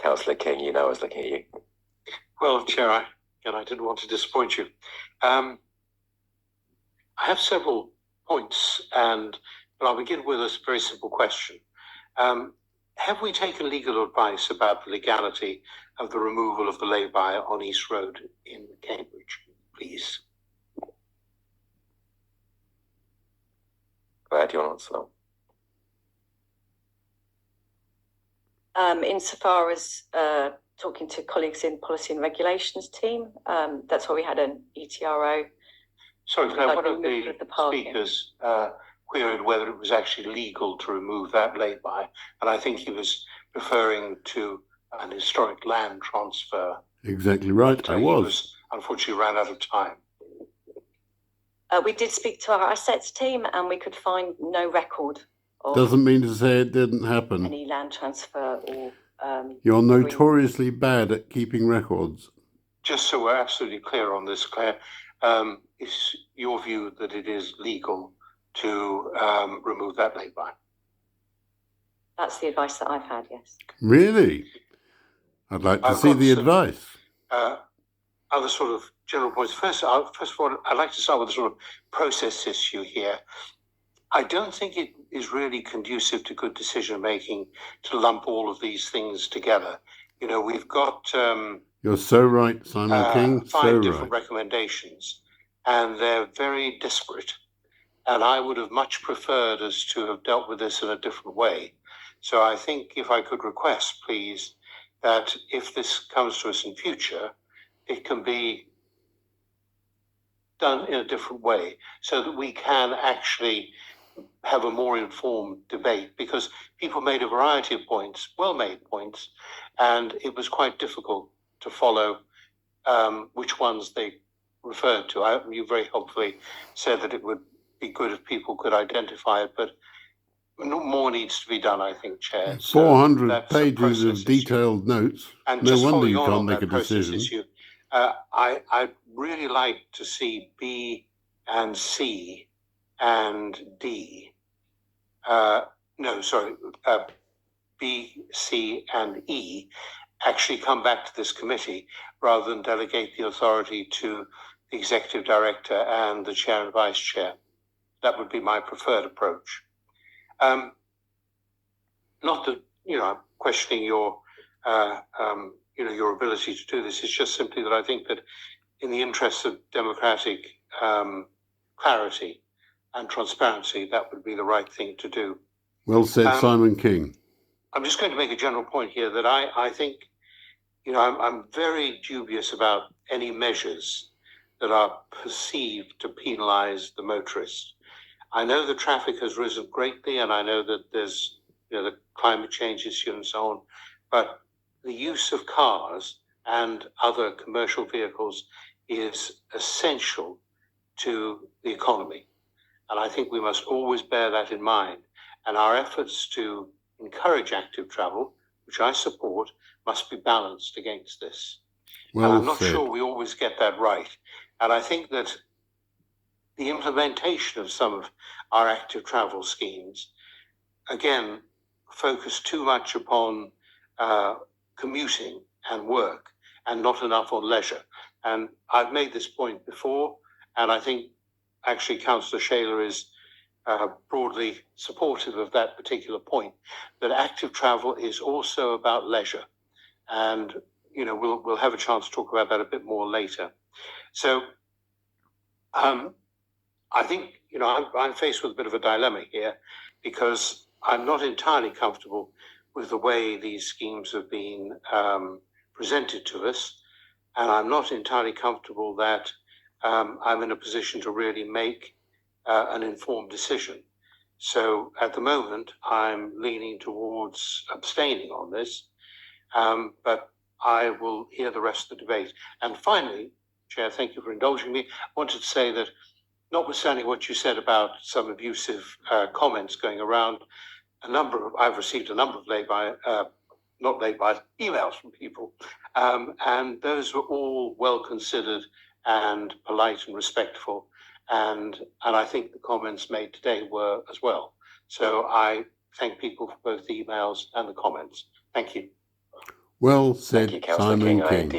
Councillor King, you know I was looking at you. Well, Chair, I didn't want to disappoint you. I have several points, but I'll begin with a very simple question. Have we taken legal advice about the legality of the removal of the lay-by on East Road in Cambridge, please? Glad you answered that. Insofar as talking to colleagues in policy and regulations team, that's why we had an ETRO. Sorry, one of the speakers queried whether it was actually legal to remove that lay-by, and I think he was referring to an historic land transfer. Exactly right, but, I was. Unfortunately ran out of time. We did speak to our assets team and we could find no record of Doesn't mean to say it didn't happen. any land transfer or... You're notoriously bad at keeping records. Just so we're absolutely clear on this, Claire, is your view that it is legal to remove that lay-by? That's the advice that I've had, yes. Really? I'd like to see the advice. Other sort of general points. First of all, I'd like to start with a sort of process issue here. I don't think it is really conducive to good decision-making to lump all of these things together. You know, we've got... You're so right, Simon King, five different recommendations, and they're very disparate. And I would have much preferred us to have dealt with this in a different way. So I think if I could request, please, that if this comes to us in future, it can be done in a different way so that we can actually have a more informed debate, because people made a variety of points, well-made points, and it was quite difficult to follow which ones they referred to. You very helpfully said that it would be good if people could identify it, but more needs to be done, I think, Chair. 400 pages of detailed notes. And no just wonder you following can't on make a that decision. Issue, I'd really like to see B and C and D. B, C, and E actually come back to this committee rather than delegate the authority to the executive director and the chair and vice chair. That would be my preferred approach. Not that, I'm questioning your, your ability to do this. It's just simply that I think that in the interest of democratic clarity and transparency, that would be the right thing to do. Well said, Simon King. I'm just going to make a general point here that I think, I'm very dubious about any measures that are perceived to penalize the motorist. I know the traffic has risen greatly, and I know that there's, the climate change issue and so on, but the use of cars and other commercial vehicles is essential to the economy. And I think we must always bear that in mind. And our efforts to encourage active travel, which I support, must be balanced against this. Well and I'm not said. sure we always get that right. And I think that the implementation of some of our active travel schemes, again, focus too much upon commuting and work and not enough on leisure. And I've made this point before, and I think actually Councillor Shaler is broadly supportive of that particular point, that active travel is also about leisure. And, we'll have a chance to talk about that a bit more later. So I think, I'm faced with a bit of a dilemma here, because I'm not entirely comfortable with the way these schemes have been presented to us. And I'm not entirely comfortable that I'm in a position to really make an informed decision. So at the moment, I'm leaning towards abstaining on this, but I will hear the rest of the debate. And finally, Chair, thank you for indulging me. I wanted to say that notwithstanding what you said about some abusive comments going around, I've received a number of emails from people, and those were all well considered and polite and respectful, and I think the comments made today were as well. So I thank people for both the emails and the comments. Thank you. Well said, Thank you, Councillor Simon King. I King. indeed